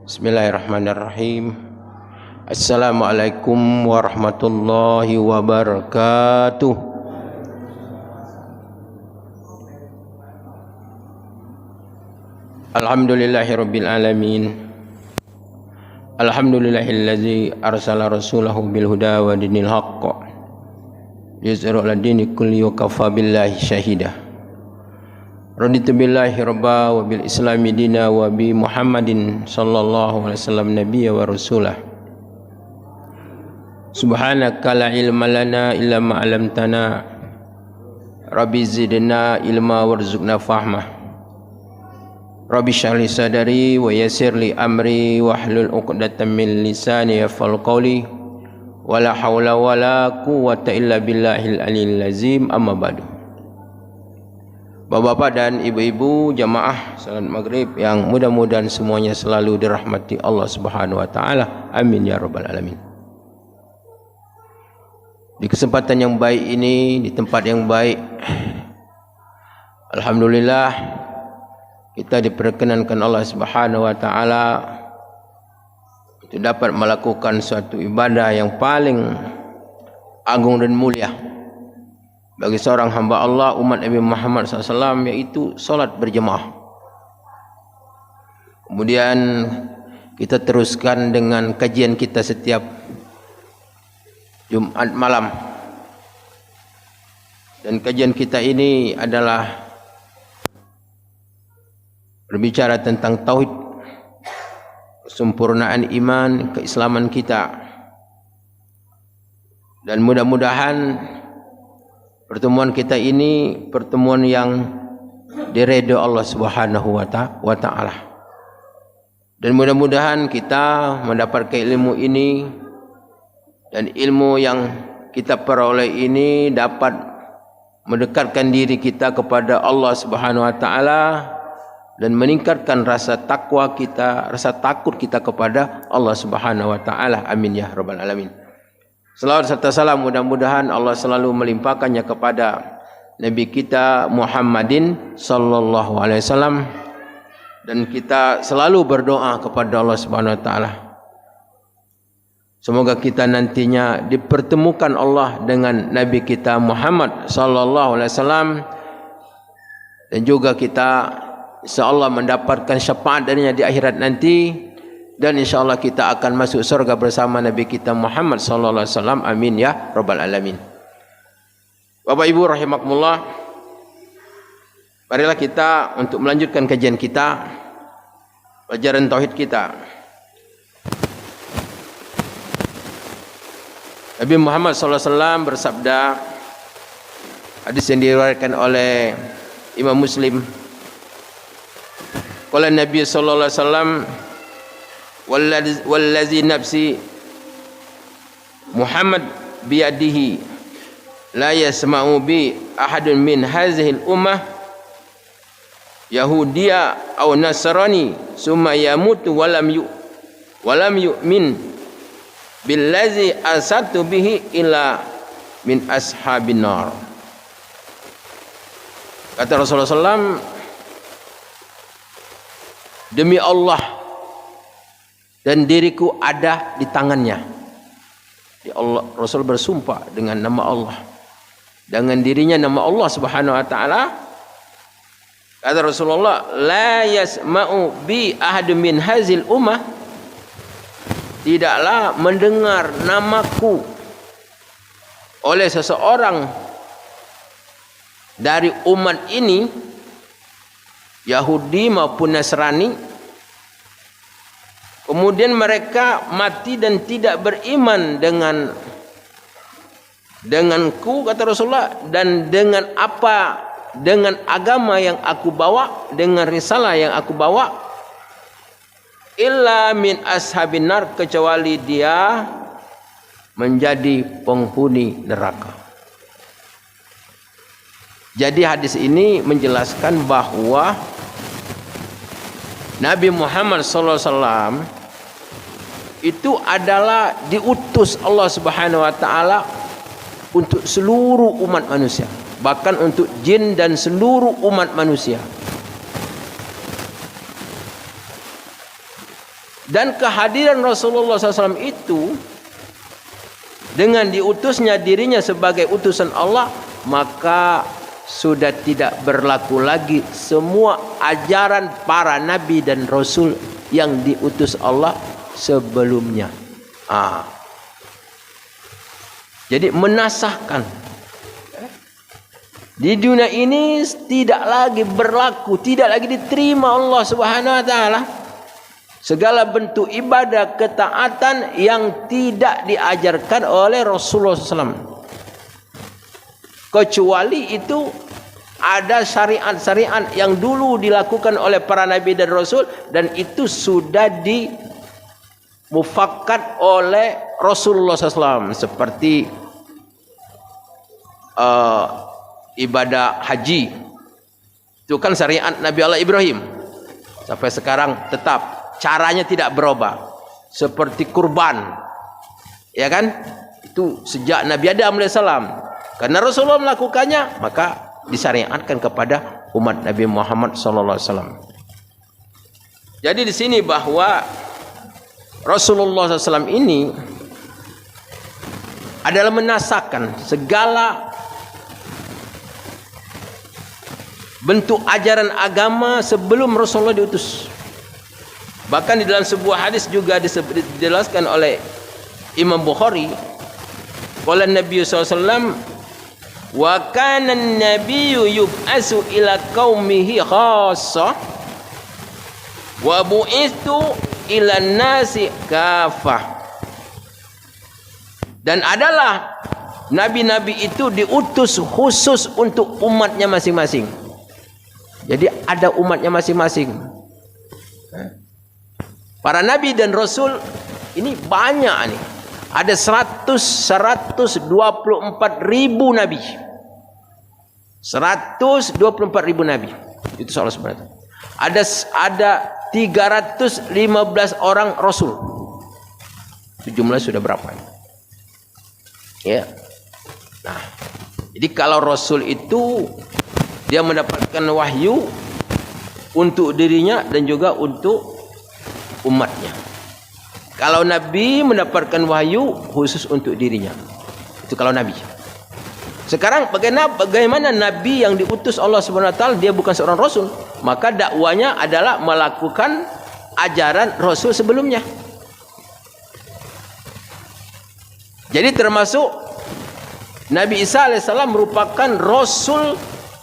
Bismillahirrahmanirrahim. Assalamualaikum warahmatullahi wabarakatuh. Alhamdulillahirabbil alamin. Alhamdulillahillazi arsala rasulahu bil huda wa dinil haqq. Yuzhiru 'ala dini kulli wa kafa billahi syahida. Raditu billahi rabba wa bil islami dina wa bi Muhammadin sallallahu alaihi wasallam nabiyya wa rasulah. Subhanaka la ilma lana illa ma 'allamtana. Rabbi zidna ilma warzuqna fahma. Rabbi shrah li sadri wa yassir li amri wahlul 'uqdatam min lisani yafqahu qawli. Wala haula wala quwwata illa billahil aliyyil azim. Amma ba'du. Bapak-bapak dan ibu-ibu jamaah salat maghrib yang mudah-mudahan semuanya selalu dirahmati Allah Subhanahu wa taala. Amin ya rabbal alamin. Di kesempatan yang baik ini, di tempat yang baik, alhamdulillah kita diperkenankan Allah Subhanahu wa taala untuk dapat melakukan suatu ibadah yang paling agung dan mulia bagi seorang hamba Allah umat Nabi Muhammad SAW, yaitu solat berjemaah. Kemudian kita teruskan dengan kajian kita setiap Jumat malam. Dan kajian kita ini adalah berbicara tentang tauhid, kesempurnaan iman, keislaman kita. Dan mudah-mudahan pertemuan kita ini pertemuan yang diredha Allah Subhanahu wa taala. Dan mudah-mudahan kita mendapatkan ilmu ini, dan ilmu yang kita peroleh ini dapat mendekatkan diri kita kepada Allah Subhanahu wa taala dan meningkatkan rasa takwa kita, rasa takut kita kepada Allah Subhanahu wa taala. Amin ya rabbal alamin. Selawat serta salam mudah-mudahan Allah selalu melimpahkannya kepada Nabi kita Muhammadin sallallahu alaihi wasallam, dan kita selalu berdoa kepada Allah Subhanahu wa taala. Semoga kita nantinya dipertemukan Allah dengan Nabi kita Muhammad sallallahu alaihi wasallam, dan juga kita insyaallah mendapatkan syafaat darinya di akhirat nanti. Dan insyaAllah kita akan masuk surga bersama Nabi kita Muhammad sallallahu alaihi wasallam. Amin ya rabbal alamin. Bapak Ibu rahimakumullah, marilah kita untuk melanjutkan kajian kita, pelajaran tauhid kita. Nabi Muhammad sallallahu alaihi wasallam bersabda, hadis yang diriwayatkan oleh Imam Muslim, qala Nabi sallallahu alaihi wasallam, wallazi nafsi Muhammad biyadihi la yasma'u bi ahadun min hazihi al-ummah yahudiya aw nasrani summa yamutu walam yu'min billazi asatu bihi illa min ashabin nar. Kata Rasulullah SAW, demi Allah dan diriku ada di tangannya. Allah, Rasul bersumpah dengan nama Allah, dengan dirinya nama Allah Subhanahu wa taala. Kata Rasulullah, la yasma'u bi ahadun min hazil ummah, tidaklah mendengar namaku oleh seseorang dari umat ini, Yahudi maupun Nasrani, kemudian mereka mati dan tidak beriman denganku, kata Rasulullah, dan dengan agama yang aku bawa, dengan risalah yang aku bawa, illa min ashabin nar, kecuali dia menjadi penghuni neraka. Jadi hadis ini menjelaskan bahwa Nabi Muhammad sallallahu alaihi wasallam itu adalah diutus Allah Subhanahu wa taala untuk seluruh umat manusia, bahkan untuk jin dan seluruh umat manusia. Dan kehadiran Rasulullah SAW itu dengan diutusnya dirinya sebagai utusan Allah, maka sudah tidak berlaku lagi semua ajaran para nabi dan rasul yang diutus Allah sebelumnya. Jadi menasahkan di dunia ini tidak lagi berlaku, tidak lagi diterima Allah Subhanahu wa taala segala bentuk ibadah ketaatan yang tidak diajarkan oleh Rasulullah SAW. Kecuali itu ada syariat-syariat yang dulu dilakukan oleh para nabi dan rasul, dan itu sudah dimufakkat oleh Rasulullah SAW, seperti ibadah haji. Itu kan syariat Nabi Allah Ibrahim, sampai sekarang tetap caranya tidak berubah. Seperti kurban, ya kan, itu sejak Nabi Adam AS. Karena Rasulullah melakukannya, maka disyariatkan kepada umat Nabi Muhammad SAW. Jadi di sini bahwa Rasulullah SAW ini adalah menasahkan segala bentuk ajaran agama sebelum Rasulullah diutus. Bahkan di dalam sebuah hadis juga dijelaskan oleh Imam Bukhari, qala Nabi SAW, wa kana an-nabiyyu yub'asu ila qaumihi khassah wa bu'ithu ila an-nasi kafah. Dan adalah nabi-nabi itu diutus khusus untuk umatnya masing-masing. Jadi ada umatnya masing-masing. Para nabi dan rasul ini banyak nih. Ada 124 ribu nabi. 124 ribu nabi. Itu soal sebenarnya. Ada 315 orang rasul. Itu jumlah sudah berapa? Ya. Nah, jadi kalau rasul itu dia mendapatkan wahyu untuk dirinya dan juga untuk umatnya. Kalau nabi mendapatkan wahyu khusus untuk dirinya. Itu kalau nabi. Sekarang bagaimana nabi yang diutus Allah Subhanahu wa taala dia bukan seorang rasul, maka dakwanya adalah melakukan ajaran rasul sebelumnya. Jadi termasuk Nabi Isa alaihissalam merupakan rasul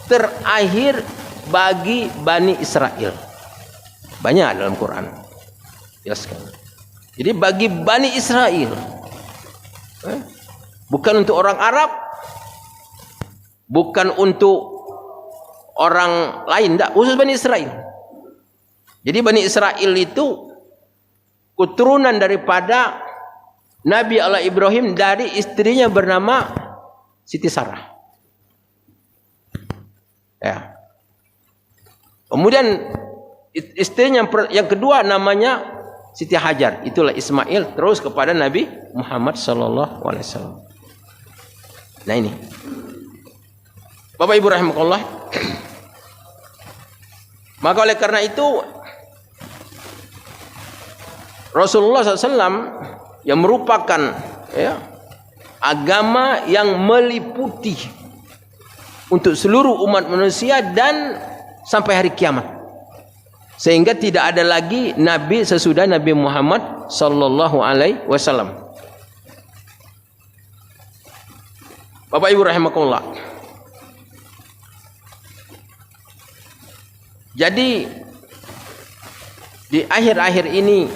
terakhir bagi Bani Israel. Banyak dalam Quran. Jelaskan. Jadi bagi Bani Israel, bukan untuk orang Arab, bukan untuk orang lain, tidak, khusus Bani Israel. Jadi Bani Israel itu keturunan daripada Nabi Allah Ibrahim dari istrinya bernama Siti Sarah. Ya. Kemudian istrinya yang kedua namanya Siti Hajar, itulah Ismail, terus kepada Nabi Muhammad SAW. Nah ini, Bapak Ibu rahimakumullah. Maka oleh karena itu Rasulullah SAW yang merupakan agama yang meliputi untuk seluruh umat manusia dan sampai hari kiamat. Sehingga tidak ada lagi nabi sesudah Nabi Muhammad sallallahu alaihi wasallam. Bapak Ibu rahimakumullah. Jadi di akhir-akhir ini,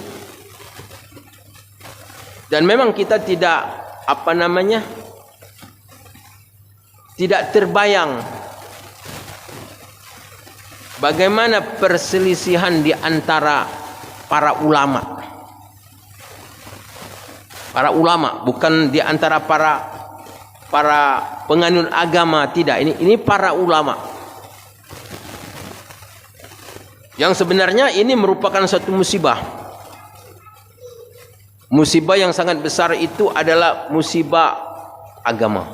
dan memang kita tidak tidak terbayang bagaimana perselisihan di antara para ulama. Para ulama, bukan di antara para penganut agama, tidak. Ini para ulama. Yang sebenarnya ini merupakan satu musibah. Musibah yang sangat besar itu adalah musibah agama.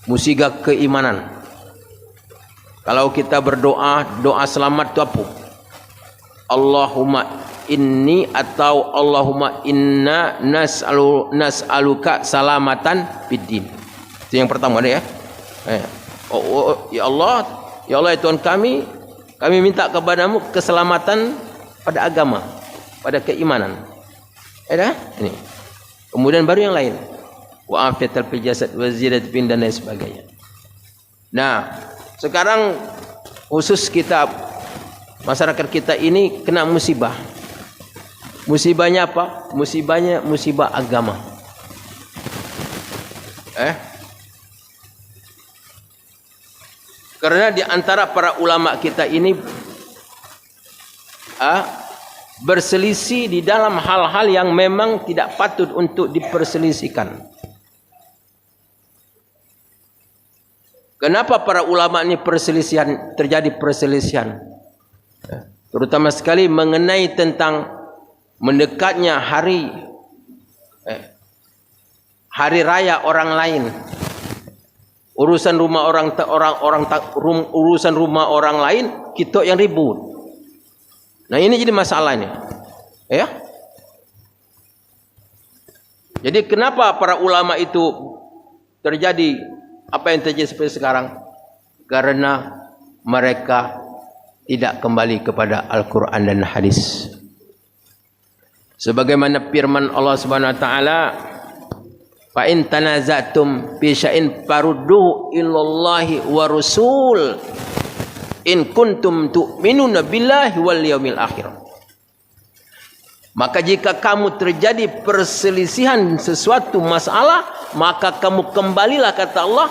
Musibah keimanan. Kalau kita berdoa, doa selamat itu apa? Allahumma inni atau Allahumma inna nas'aluka salamatan fiddin. Itu yang pertama ada ya. Ya Allah ya Tuhan kami minta kepadamu keselamatan pada agama, pada keimanan. Ada? Ini. Kemudian baru yang lain. Wa afiyatal fil jasad wa ziyadat fin dan lain sebagainya. Nah, sekarang khusus kita masyarakat kita ini kena musibah. Musibahnya apa? Musibahnya musibah agama. Karena di antara para ulama kita ini berselisih di dalam hal-hal yang memang tidak patut untuk diperselisihkan. Kenapa para ulama ini terjadi perselisihan? Terutama sekali mengenai tentang mendekatnya hari raya orang lain. Urusan rumah urusan rumah orang lain kita yang ribut. Nah, ini jadi masalah ini. Ya. Jadi kenapa para ulama itu terjadi apa yang terjadi seperti sekarang? Karena mereka tidak kembali kepada Al-Quran dan hadis. Sebagaimana firman Allah Subhanahu wa taala, fa in tanazatum fi syai'in farudduhu ilallahi wa rasul in kuntum tu'minuna billahi wal yaumil akhir. Maka jika kamu terjadi perselisihan sesuatu masalah, maka kamu kembalilah, kata Allah,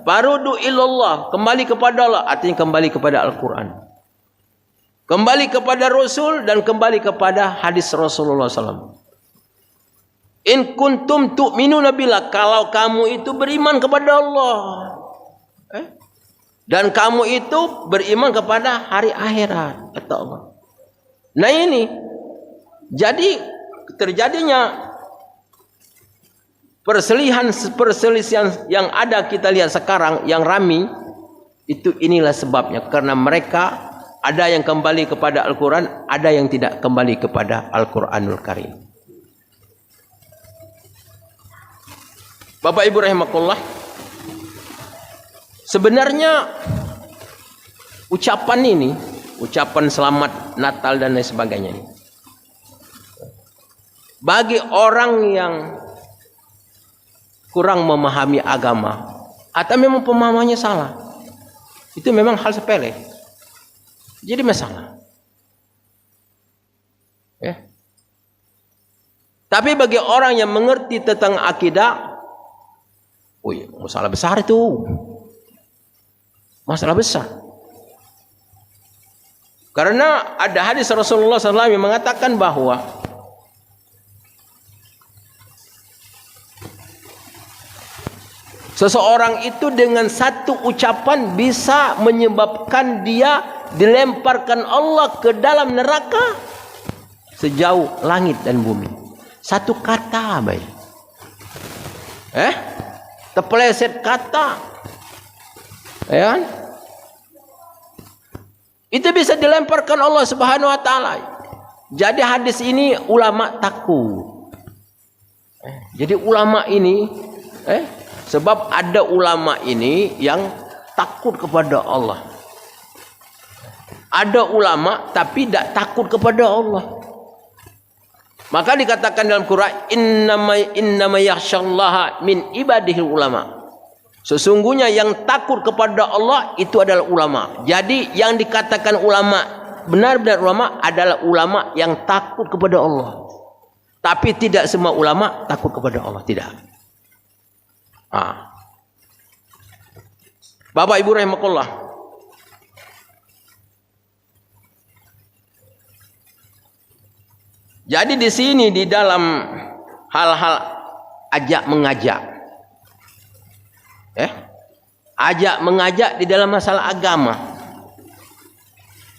faruddu ilallah, kembali kepada Allah, artinya kembali kepada Al-Quran, kembali kepada Rasul, dan kembali kepada hadis Rasulullah SAW. In kuntum tu'minuna billah, kalau kamu itu beriman kepada Allah, dan kamu itu beriman kepada hari akhirat, kata Allah. Nah, ini jadi terjadinya perselisihan yang ada kita lihat sekarang yang ramai itu, inilah sebabnya, karena mereka ada yang kembali kepada Al-Quran, ada yang tidak kembali kepada Al-Quranul Karim. Bapak Ibu rahimakumullah, sebenarnya ucapan ini, ucapan selamat Natal dan lain sebagainya ini, bagi orang yang kurang memahami agama atau memang pemahamannya salah, itu memang hal sepele, jadi masalah. Tapi bagi orang yang mengerti tentang akidah, masalah besar itu, masalah besar. Karena ada hadis Rasulullah SAW yang mengatakan bahwa seseorang itu dengan satu ucapan bisa menyebabkan dia dilemparkan Allah ke dalam neraka sejauh langit dan bumi. Satu kata, baik. Terpeleset kata, ya kan? Itu bisa dilemparkan Allah Subhanahu wa taala. Jadi hadis ini ulama takut. Jadi ulama ini, sebab ada ulama ini yang takut kepada Allah. Ada ulama tapi tidak takut kepada Allah. Maka dikatakan dalam Quran, innama yakhsyallaha min ibadihi ulama. Sesungguhnya yang takut kepada Allah itu adalah ulama. Jadi yang dikatakan ulama, benar-benar ulama, adalah ulama yang takut kepada Allah. Tapi tidak semua ulama takut kepada Allah, tidak. Bapak Ibu rahimakumullah, jadi di sini di dalam hal-hal ajak mengajak, ajak mengajak di dalam masalah agama,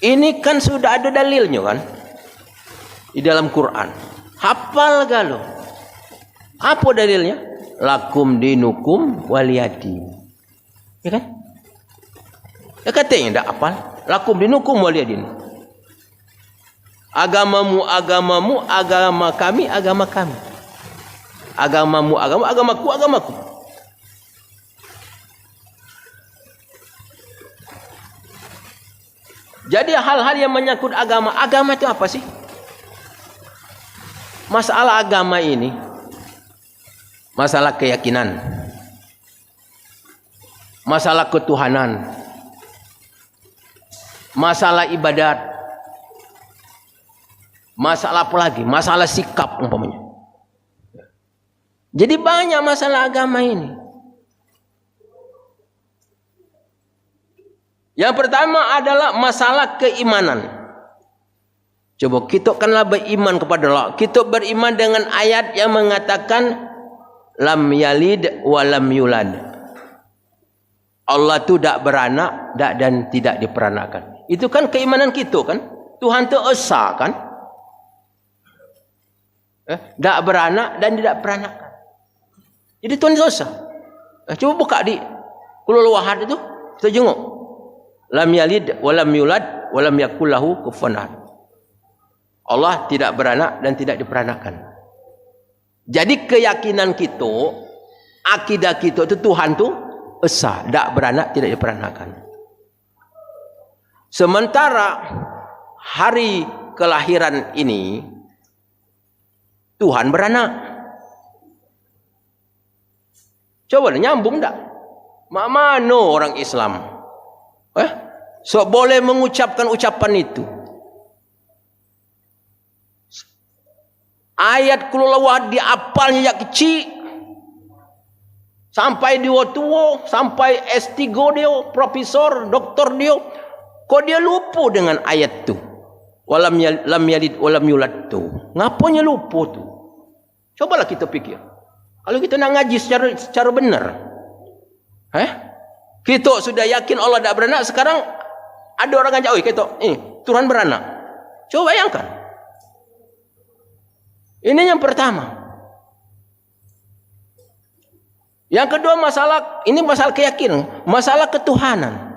ini kan sudah ada dalilnya kan di dalam Quran. Hafal gak lo? Apa dalilnya? Lakum dinukum waliyadin, ya kan? Ya katanya tidak hafal. Lakum dinukum waliyadin. Agamamu agamamu, agama kami agama kami. Agamamu agamaku agamaku. Jadi hal-hal yang menyangkut agama itu apa sih? Masalah agama ini masalah keyakinan, masalah ketuhanan, masalah ibadat, masalah apa lagi? Masalah sikap umpamanya. Jadi banyak masalah agama ini. Yang pertama adalah masalah keimanan. Coba kita kanlah beriman kepada Allah. Kita beriman dengan ayat yang mengatakan lam yalid wa lam yulad. Allah tu tak beranak dan tidak diperanakan. Itu kan keimanan kita kan. Tuhan tu esa kan. Tak beranak dan tidak peranakan. Jadi Tuhan tu esa. Coba buka di Qul Huwallahu itu, kita jenguk. Lam yalid wa lam yulad wa lam yakul lahu kufuwan ahad. Allah tidak beranak dan tidak diperanakan. Jadi keyakinan kita, akidah kita itu Tuhan tu esa, tak beranak, tidak diperanakan. Sementara hari kelahiran ini Tuhan beranak. Coba nyambung tak? Mak mano orang Islam? So boleh mengucapkan ucapan itu. Ayat Qul Huwallahu diapalnya sejak kecil sampai dia tua, sampai S3 dia, profesor, doktor dia. Kok dia lupa dengan ayat tu? Lam yalid walam yulad tu. Ngapanya lupa tu? Cobalah kita fikir. Kalau kita nak ngaji secara benar. Kita sudah yakin Allah tak beranak, sekarang ada orang ngajak, kita Tuhan beranak. Coba bayangkan. Ini yang pertama. Yang kedua ini masalah keyakinan, masalah ketuhanan.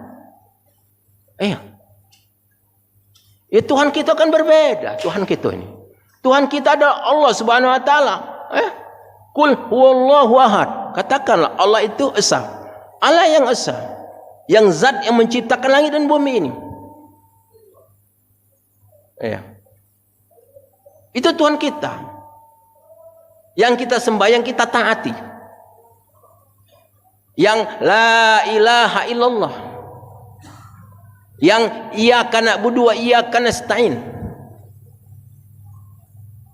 Tuhan kita kan berbeda, Tuhan kita ini. Tuhan kita adalah Allah Subhanahu wa taala. Qul huwallahu ahad. Katakanlah Allah itu esa. Allah yang esa, yang zat yang menciptakan langit dan bumi ini. Itu Tuhan kita. Yang kita sembah, yang kita taati. Yang la ilaha illallah. Yang iyyaka na'budu wa iyyaka nasta'in.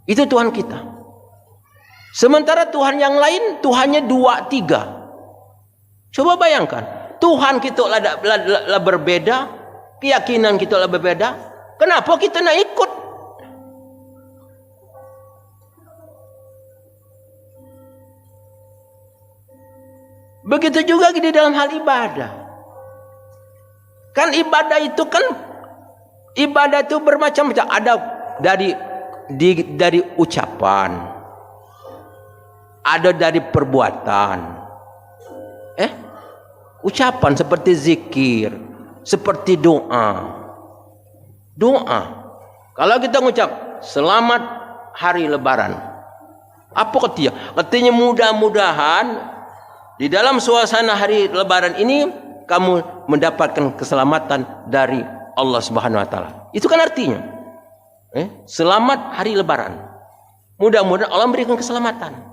Itu Tuhan kita. Sementara Tuhan yang lain, Tuhannya 2, 3. Coba bayangkan, Tuhan kita lah berbeda, keyakinan kita lah berbeda. Kenapa kita nak ikut? Begitu juga di dalam hal ibadah. Kan ibadah itu bermacam-macam. Ada dari ucapan, ada dari perbuatan. Ucapan seperti zikir, seperti doa. Kalau kita mengucap selamat hari lebaran, apa katanya? Katanya mudah-mudahan di dalam suasana hari lebaran ini kamu mendapatkan keselamatan dari Allah Subhanahu wa taala. Itu kan artinya. Selamat hari lebaran. Mudah-mudahan Allah memberikan keselamatan.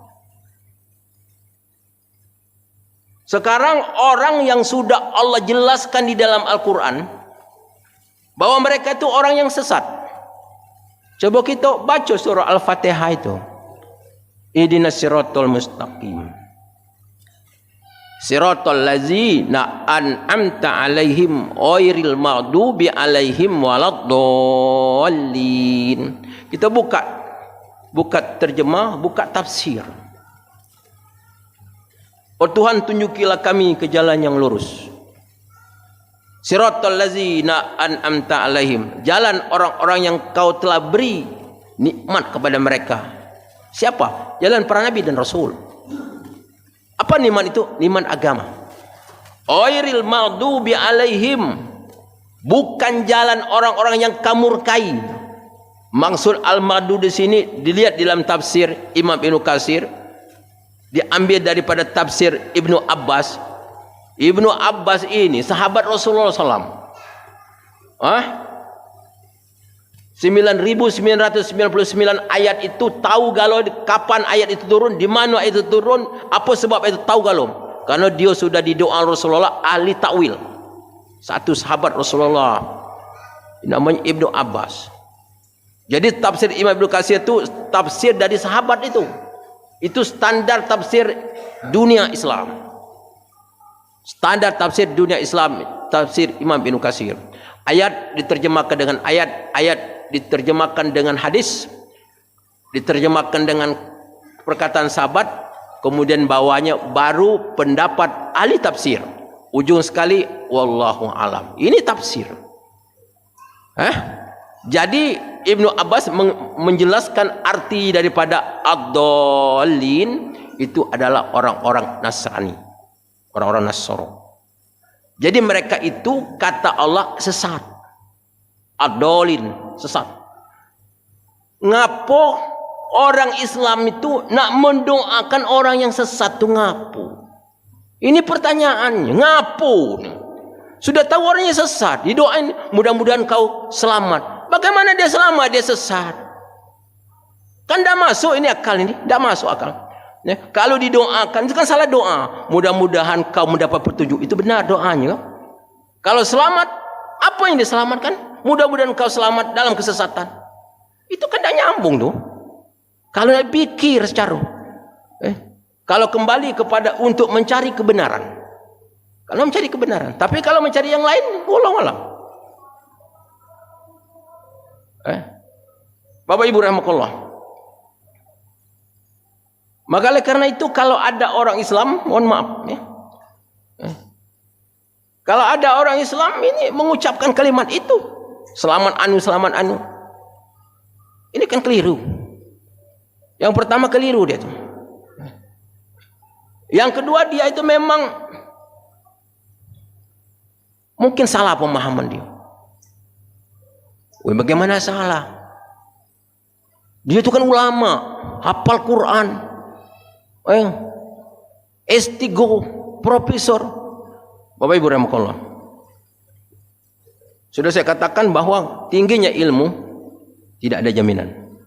Sekarang orang yang sudah Allah jelaskan di dalam Al-Quran bahwa mereka itu orang yang sesat. Coba kita baca surah Al-Fatihah itu. Ihdinas siratal mustaqim. Siratal ladzina an'amta alaihim ghairil maghdubi alaihim waladdallin. Kita buka terjemah, buka tafsir. Oh Tuhan, tunjukilah kami ke jalan yang lurus. Siratal ladzina an'amta alaihim, jalan orang-orang yang kau telah beri nikmat kepada mereka. Siapa? Jalan para nabi dan rasul. Apa nikmat itu? Nikmat agama. Ghairil maghdubi alaihim, bukan jalan orang-orang yang kamu murkai. Maksud al-madu di sini dilihat dalam tafsir Imam Ibnu Katsir, diambil daripada tafsir Ibnu Abbas. Ibnu Abbas ini sahabat Rasulullah SAW. 9.999 ayat itu tahu galau kapan ayat itu turun, di mana ayat itu turun, apa sebab itu tahu galau. Karena dia sudah didoa Rasulullah ahli takwil. Satu sahabat Rasulullah namanya Ibnu Abbas. Jadi tafsir Imam Ibnu Katsir itu tafsir dari sahabat itu. Itu standar tafsir dunia Islam. Standar tafsir dunia Islam, tafsir Imam Ibnu Katsir. Ayat diterjemahkan dengan ayat, ayat diterjemahkan dengan hadis, diterjemahkan dengan perkataan sahabat, kemudian bawahnya baru pendapat ahli tafsir. Ujung sekali wallahu alam. Ini tafsir. Jadi Ibnu Abbas menjelaskan arti daripada ad-dallin itu adalah orang-orang Nasrani, orang-orang Nasoro. Jadi mereka itu kata Allah sesat. Ad-dallin, sesat. Ngapo orang Islam itu nak mendoakan orang yang sesat itu ngapo? Ini pertanyaannya, ngapo? Sudah tahu orangnya sesat, didoain mudah-mudahan kau selamat. Bagaimana dia selamat, dia sesat? Kan tidak masuk ini akal ini, tidak masuk akal. Ya, kalau didoakan itu kan salah doa. Mudah-mudahan kau mendapat petunjuk, itu benar doanya. Kalau selamat, apa yang diselamatkan? Mudah-mudahan kau selamat dalam kesesatan. Itu kan tidak nyambung tuh. Kalau pikir secara, kalau kembali kepada untuk mencari kebenaran, kalau mencari kebenaran. Tapi kalau mencari yang lain, wallahu alam. Bapak Ibu rahimakumullah. Maka oleh karena itu kalau ada orang Islam, mohon maaf ya. Kalau ada orang Islam ini mengucapkan kalimat itu, selamat anu, selamat anu. Ini kan keliru. Yang pertama keliru dia itu. Yang kedua dia itu memang mungkin salah pemahaman dia. Bagaimana salah? Dia itu kan ulama, hafal Quran, S3, profesor. Bapak Ibu rahimakumullah. Sudah saya katakan bahwa tingginya ilmu tidak ada jaminan.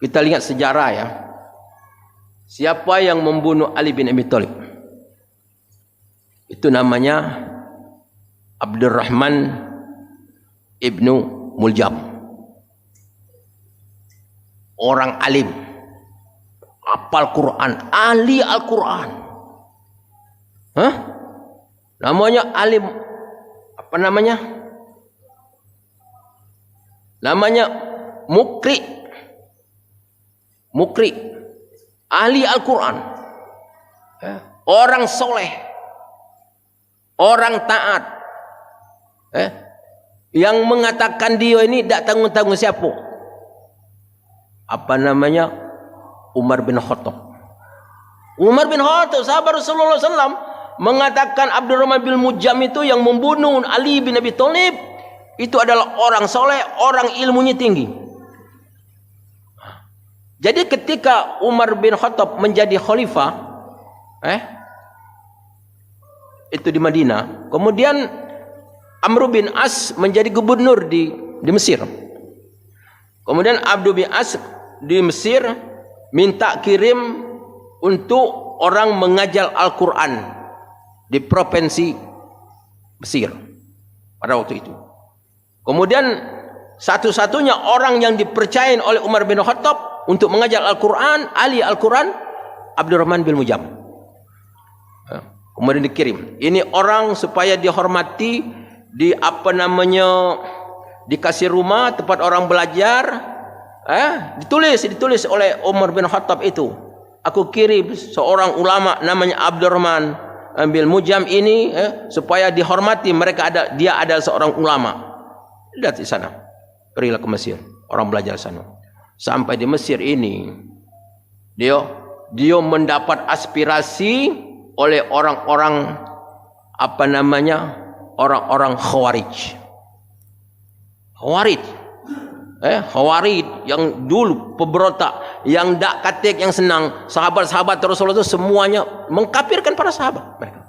Kita lihat sejarah ya. Siapa yang membunuh Ali bin Abi Thalib? Itu namanya Abdurrahman Ibnu Muljam. Orang alim, hafal Quran, ahli Al-Quran. Namanya alim, apa namanya? Namanya Mukri. Mukri, ahli Al-Quran. Orang soleh, orang taat. Yang mengatakan dia ini tidak tanggung-tanggung siapa? Apa namanya? Umar bin Khattab. Umar bin Khattab, sahabat Rasulullah SAW, mengatakan Abdurrahman bin Muljam itu yang membunuh Ali bin Abi Thalib itu adalah orang soleh, orang ilmunya tinggi. Jadi ketika Umar bin Khattab menjadi khalifah, itu di Madinah, kemudian Amr bin As menjadi gubernur di Mesir. Kemudian Abdul bin As di Mesir minta kirim untuk orang mengajar Al-Quran di provinsi Mesir pada waktu itu. Kemudian satu-satunya orang yang dipercayai oleh Umar bin Khattab untuk mengajar Al-Quran, ahli Al-Quran, Abdurrahman bin Muljam. Kemudian dikirim. Ini orang supaya dihormati, di apa namanya, dikasih rumah tempat orang belajar. Ditulis oleh Umar bin Khattab itu. Aku kirim seorang ulama namanya Abdurrahman bin Muljam ini supaya dihormati, dia adalah seorang ulama. Lihat di sana. Pergilah ke Mesir, orang belajar sana. Sampai di Mesir ini dia mendapat aspirasi oleh orang-orang apa namanya? Orang-orang Khawarij. Khawarij. Khawarij yang dulu pemberontak, yang dak katik, yang senang sahabat-sahabat Rasulullah itu semuanya mengkafirkan para sahabat mereka.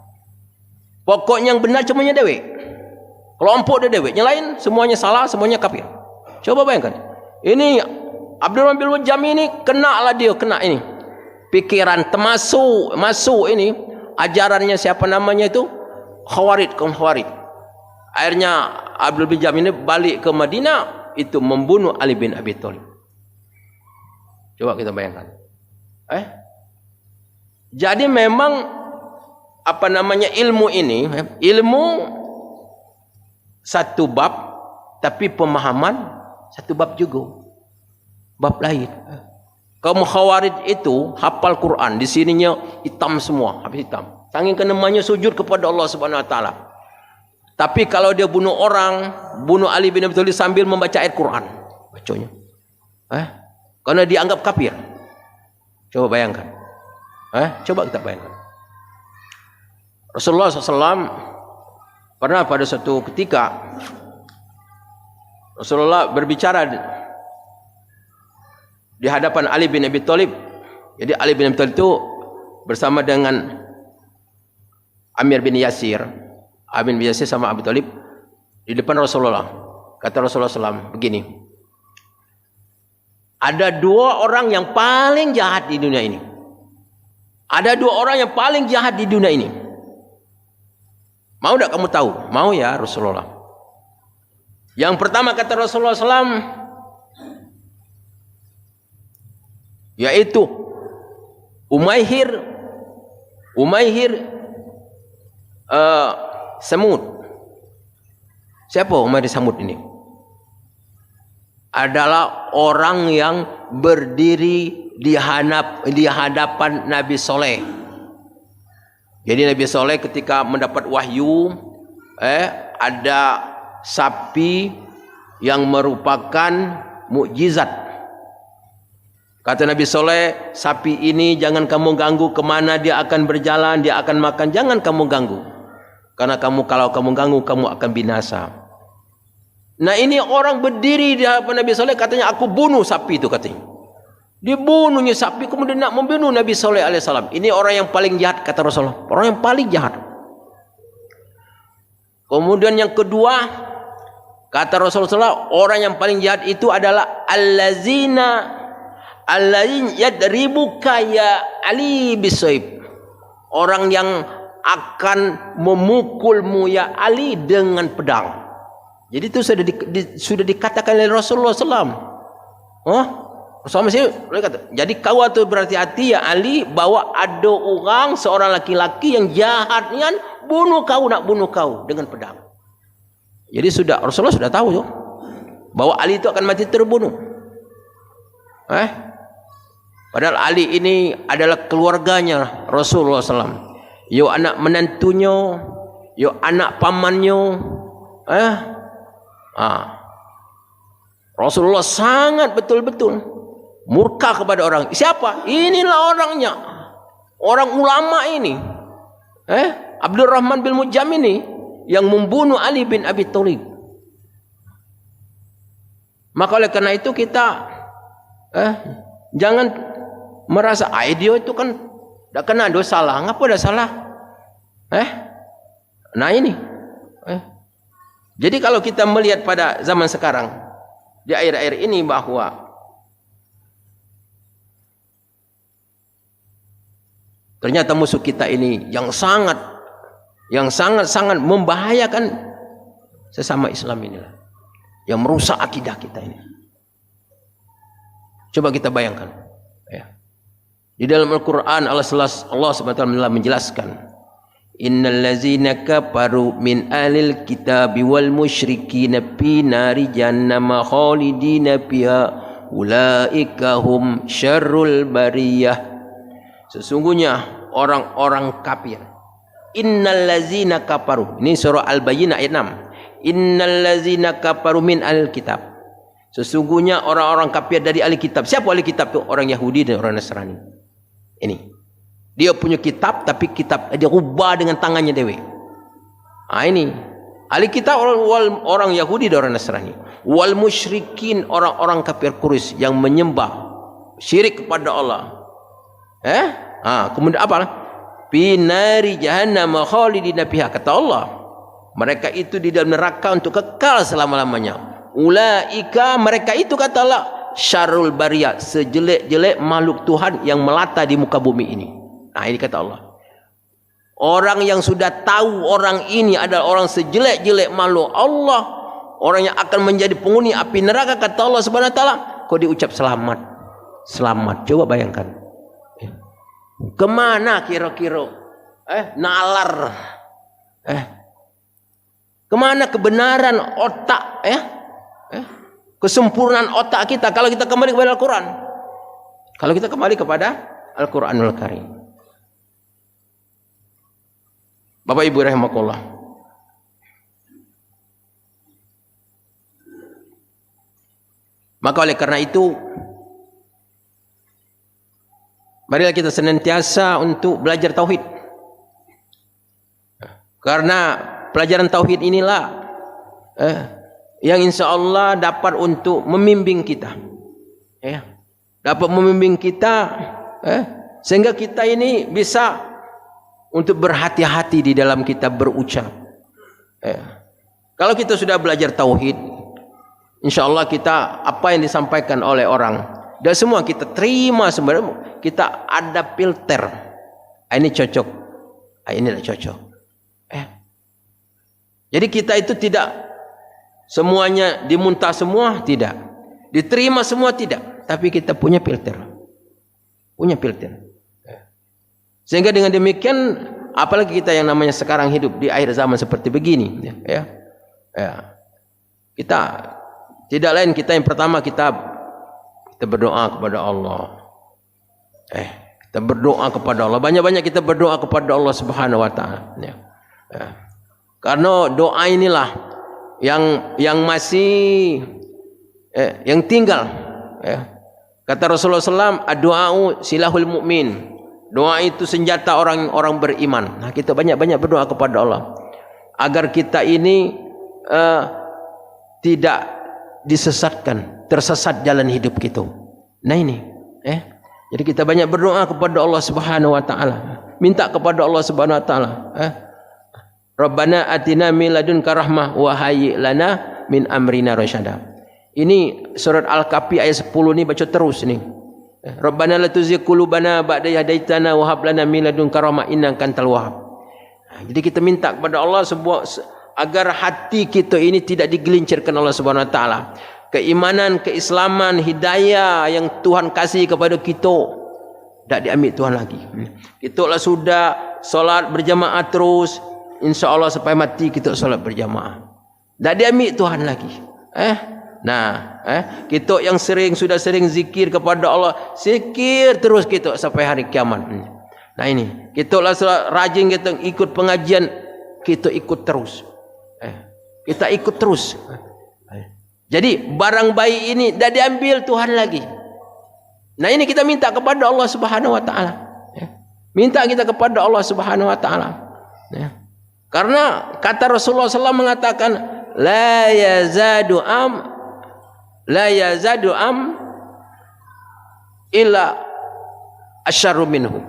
Pokoknya yang benar cuma dewe, kelompok dia dewe, yang lain semuanya salah, semuanya kafir. Coba bayangkan, ini Abdurrahman bin Muljam ini kena ini pikiran masuk ini ajarannya siapa namanya itu Khawarij, kaum Khawarij. Akhirnya Abdul bin Jam ini balik ke Madinah, itu membunuh Ali bin Abi Thalib. Coba kita bayangkan. Jadi memang apa namanya ilmu ini, ilmu satu bab, tapi pemahaman satu bab juga, bab lain. Kaum Khawarij itu hafal Quran, di sininya hitam semua, habis hitam. Saking kenemanya sujud kepada Allah Subhanahu Wa Taala. Tapi kalau dia bunuh orang, bunuh Ali bin Abi Thalib sambil membaca ayat Quran, bacanya, karena dianggap kafir. Coba bayangkan, coba kita bayangkan. Rasulullah SAW pernah pada suatu ketika Rasulullah berbicara di hadapan Ali bin Abi Thalib. Jadi Ali bin Abi Thalib itu bersama dengan Amir bin Yasir, Amir bin Yasir sama Abu Thalib di depan Rasulullah. Kata Rasulullah SAW begini, ada dua orang yang paling jahat di dunia ini. Ada dua orang yang paling jahat di dunia ini. Mau tidak kamu tahu? Mau ya Rasulullah. Yang pertama kata Rasulullah SAW, yaitu Umayyah Samud. Siapa Umayyah Samud ini? Adalah orang yang berdiri di hadapan Nabi Soleh. Jadi Nabi Soleh ketika mendapat wahyu, ada sapi yang merupakan mukjizat. Kata Nabi Soleh, sapi ini jangan kamu ganggu, kemana dia akan berjalan, dia akan makan, jangan kamu ganggu. Karena kalau kamu ganggu, kamu akan binasa. Nah ini orang berdiri di hadapan Nabi Soleh, katanya aku bunuh sapi itu katanya. Dibunuhnya sapi, kemudian nak membunuh Nabi Soleh alaihissalam. Ini orang yang paling jahat kata Rasulullah, orang yang paling jahat. Kemudian yang kedua, kata Rasulullah, orang yang paling jahat itu adalah allazina yadribuka ya Ali bisaib. Orang yang akan memukulmu ya Ali dengan pedang. Jadi itu sudah dikatakan oleh Rasulullah SAW. Rasulullah kata, jadi kau tu berhati-hati ya Ali, bahwa ada orang seorang laki-laki yang jahat kan bunuh kau, nak bunuh kau dengan pedang. Jadi Rasulullah sudah tahu tuh bahwa Ali itu akan mati terbunuh. Padahal Ali ini adalah keluarganya Rasulullah SAW. Yo anak menantunya, yo anak pamannya. Rasulullah sangat betul-betul murka kepada orang. Siapa? Inilah orangnya. Orang ulama ini. Abdurrahman bin Muljam ini yang membunuh Ali bin Abi Thalib. Maka oleh karena itu kita jangan merasa dia itu kan tidak kena dosa lah. Ngapa ada salah? Nah ini. Jadi kalau kita melihat pada zaman sekarang, di akhir-akhir ini, bahwa ternyata musuh kita ini yang sangat membahayakan sesama Islam inilah, yang merusak akidah kita ini. Coba kita bayangkan, di dalam Al-Quran Allah SWT menjelaskan, innal ladzina kafaru min ahlil kitabi wal musyrikina fi nari jahannam khalidina fiha ulaika hum syarrul bariyah. Sesungguhnya orang-orang kafir, innal ladzina kafaru, ini surah Al-Bayyinah ayat 6, innal ladzina kafaru min ahlil kitab, sesungguhnya orang-orang kafir dari ahli kitab. Siapa ahli kitab itu? Orang Yahudi dan orang Nasrani. Ini dia punya kitab, tapi kitab dia ubah dengan tangannya dewe. Ini ahli kitab orang Yahudi dan orang Nasrani. Wal musyrikin, orang-orang kafir Quraisy yang menyembah syirik kepada Allah. Kemudian apa? Fi nari jahannam khalidina fiha, kata Allah. Mereka itu di dalam neraka untuk kekal selama-lamanya. Ulaika, mereka itu kata Allah, syarrul bariyah, sejelek-jelek makhluk Tuhan yang melata di muka bumi ini. Nah, ini kata Allah. Orang yang sudah tahu orang ini adalah orang sejelek-jelek makhluk Allah, orang yang akan menjadi penghuni api neraka, kata Allah Subhanahu wa taala, kok diucap selamat. Selamat. Coba bayangkan. Kemana kira-kira nalar? Kemana kebenaran otak? Kesempurnaan otak kita kalau kita kembali kepada Al-Quran. Kalau kita kembali kepada Al-Quranul Karim. Bapak Ibu rahimakumullah. Maka oleh karena itu, marilah kita senantiasa untuk belajar tauhid. Karena pelajaran tauhid inilah yang insya Allah dapat untuk membimbing kita, dapat membimbing kita, sehingga kita ini bisa untuk berhati-hati di dalam kita berucap. Kalau kita sudah belajar tauhid, insya Allah kita apa yang disampaikan oleh orang dan semua kita terima, sebenarnya kita ada filter. Ini cocok, ini tidak cocok. Jadi kita itu tidak semuanya dimuntah semua, tidak. Diterima semua, tidak. Tapi kita punya filter. Punya filter. Sehingga dengan demikian, apalagi kita yang namanya sekarang hidup di akhir zaman seperti begini, kita tidak lain, kita yang pertama kita berdoa kepada Allah. Kita berdoa kepada Allah. Banyak-banyak kita berdoa kepada Allah Subhanahu wa taala. Karena doa inilah yang masih yang tinggal. Kata Rasulullah SAW, ad-du'a'u silahul mu'min. Doa itu senjata orang-orang beriman. Nah, kita banyak-banyak berdoa kepada Allah agar kita ini tidak disesatkan, tersesat jalan hidup kita. Nah ini, jadi kita banyak berdoa kepada Allah Subhanahu wa taala. Minta kepada Allah Subhanahu wa taala, Rabbana atina min ladunka rahmah wa hayyi lana min amrina rasyada. Ini surat Al-Kahfi ayat 10 ni baca terus ni. Rabbana la tuzigh qulubana ba'da idh hadaitana wa hab lana min ladunka rahmah innaka antal wahhab. Jadi kita minta kepada Allah agar hati kita ini tidak digelincirkan Allah Subhanahu wa taala. Keimanan, keislaman, hidayah yang Tuhan kasih kepada kita tak diambil Tuhan lagi. Kita lah sudah solat berjamaah terus, insya-Allah sampai mati kita solat berjamaah. Tak diambil Tuhan lagi. Kita yang sudah sering zikir kepada Allah, zikir terus kita sampai hari kiamat. Nah ini, kita lah rajin kita ikut pengajian, kita ikut terus. Kita ikut terus. Jadi barang baik ini dah diambil Tuhan lagi. Nah ini kita minta kepada Allah Subhanahu wa taala. Minta kita kepada Allah Subhanahu wa taala. Karena kata Rasulullah SAW mengatakan, la yazadu illa asyarru minhu.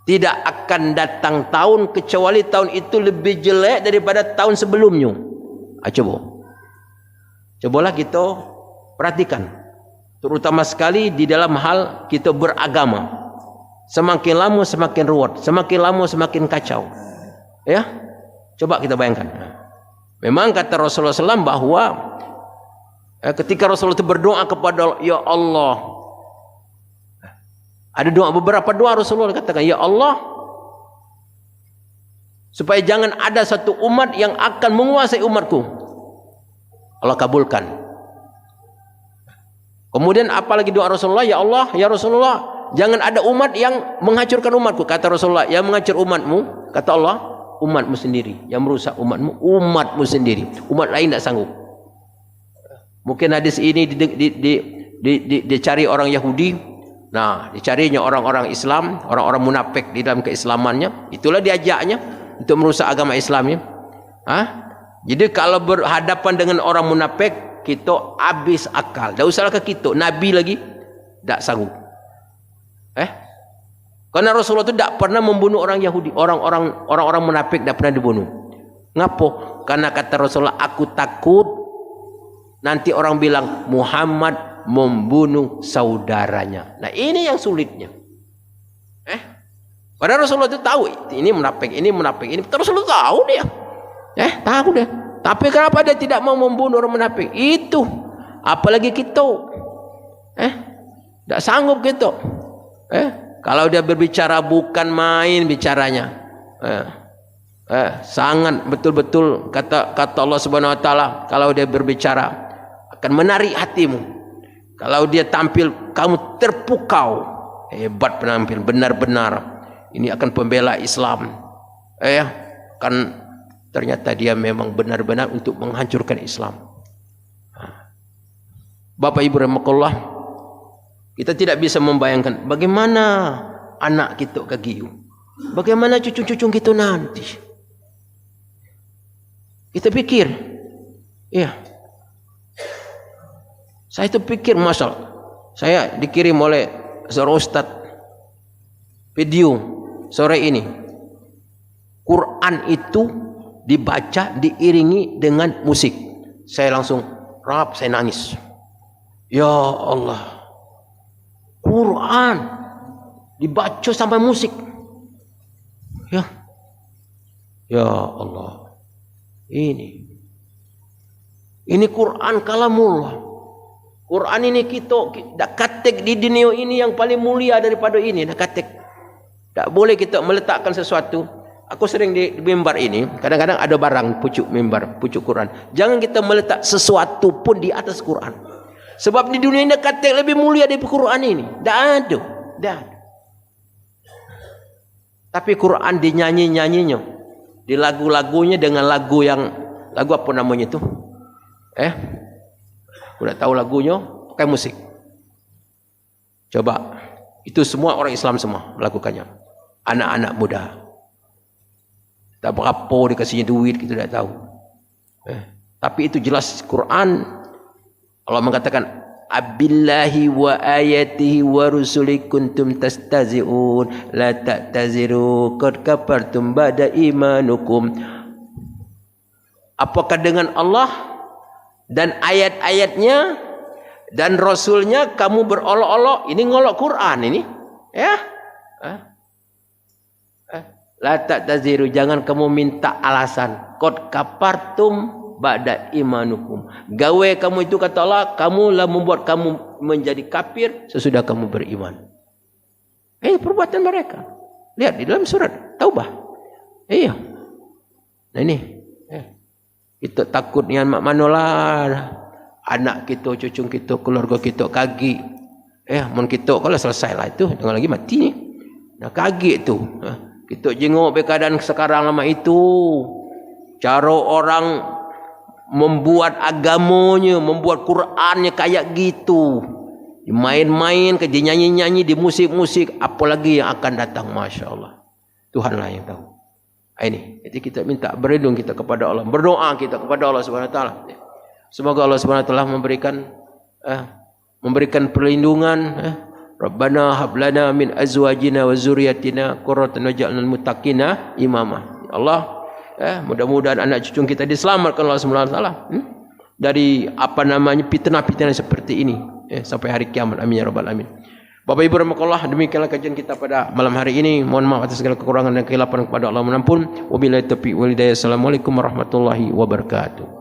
Tidak akan datang tahun kecuali tahun itu lebih jelek daripada tahun sebelumnya. Cobalah kita perhatikan, terutama sekali di dalam hal kita beragama. Semakin lama semakin ruwet, semakin lama semakin kacau. Coba kita bayangkan. Memang kata Rasulullah SAW bahwa ketika Rasulullah itu berdoa kepada Allah, ya Allah, ada beberapa doa Rasulullah katakan, ya Allah, supaya jangan ada satu umat yang akan menguasai umatku. Allah kabulkan. Kemudian apalagi doa Rasulullah, ya Allah, ya Rasulullah, jangan ada umat yang menghancurkan umatku. Kata Rasulullah, yang menghancur umatmu, kata Allah, umatmu sendiri. Yang merusak umatmu sendiri. Umat lain tak sanggup. Mungkin hadis ini dicari orang Yahudi. Nah, dicarinya orang-orang Islam, orang-orang munafik di dalam keislamannya. Itulah diajaknya untuk merusak agama Islamnya. Jadi kalau berhadapan dengan orang munafik, kita habis akal. Tak usahlah ke kita, Nabi lagi tak sanggup. Karena Rasulullah itu tak pernah membunuh orang Yahudi, orang-orang munafik tak pernah dibunuh. Ngapo? Karena kata Rasulullah, aku takut nanti orang bilang Muhammad membunuh saudaranya. Nah ini yang sulitnya. Padahal Rasulullah itu tahu ini munafik, ini Rasulullah tahu dia. Tahu dia. Tapi kenapa dia tidak mau membunuh orang munafik? Itu. Apalagi kita. Tak sanggup kita. Kalau dia berbicara bukan main bicaranya. Sangat betul-betul kata Allah Subhanahu wa taala, kalau dia berbicara akan menarik hatimu. Kalau dia tampil kamu terpukau. Hebat penampil, benar-benar ini akan pembela Islam. Kan ternyata dia memang benar-benar untuk menghancurkan Islam. Bapak Ibu rahimakumullah, kita tidak bisa membayangkan bagaimana anak kita kegiu, bagaimana cucu-cucu kita nanti. Kita pikir, saya itu pikir saya dikirim oleh seorang ustaz video sore ini. Quran itu dibaca diiringi dengan musik. Saya langsung saya nangis. Ya Allah, Quran dibaca sampai musik. Ya Allah, ini Quran kalamullah. Quran ini kita dak katek di dunia ini yang paling mulia daripada ini. Dak katek. Tak boleh kita meletakkan sesuatu. Aku sering di mimbar ini, kadang-kadang ada barang pucuk mimbar, pucuk Quran. Jangan kita meletak sesuatu pun di atas Quran. Sebab di dunia ini dak katek lebih mulia daripada Quran ini. Tak ada. Tapi Quran dinyanyi-nyanyinya, di lagu-lagunya dengan lagu apa namanya itu? Aku tak tahu lagunya, pakai musik. Coba, itu semua orang Islam semua melakukannya. Anak-anak muda. Tak berapa dikasihnya duit, kita tak tahu. Tapi itu jelas Quran. Allah mengatakan, Abillahi wa ayatihi wa rusuli kuntum tastazi'un la ta'taziru qad kafartum ba'da imanukum. Apakah dengan Allah dan ayat-ayatnya dan Rasulnya kamu berolok-olok? Ini ngolok Quran ini. La ta'taziru, jangan kamu minta alasan. Qad kafartum ba'da imanukum. Gawe kamu itu kata Allah, kamulah membuat kamu menjadi kafir sesudah kamu beriman. Perbuatan mereka. Lihat di dalam surat Taubah. Nah ini. Kita takut yang mak manolah. Anak kita, cucu kita, keluarga kita kagi. Mun kita kalau selesai lah itu, jangan lagi mati ni. Nah kagi itu. Kita jenguk keadaan sekarang lama itu. Cara orang membuat agamanya, membuat Qurannya kayak gitu. Main-main, kerja nyanyi-nyanyi di musik-musik, apalagi yang akan datang, Masya Allah. Tuhanlah yang tahu. Ini, jadi kita minta berlindung kita kepada Allah, berdoa kita kepada Allah Subhanahu Wa Taala. Semoga Allah Subhanahu Wa Taala memberikan perlindungan. Rabbana hablana min azwajina wa zuriyatina qurratan waj'alna lil muttaqina imama. Allah, mudah-mudahan anak cucu kita diselamatkan Allah Subhanahu Wa Taala dari fitnah-fitnah seperti ini sampai hari kiamat. Amin ya rabbal alamin. Bapak Ibu rahimakumullah, demikianlah kajian kita pada malam hari ini. Mohon maaf atas segala kekurangan dan kehilapan kepada Allah menampun. Wabillahi taufiq wal hidayah. Assalamualaikum warahmatullahi wabarakatuh.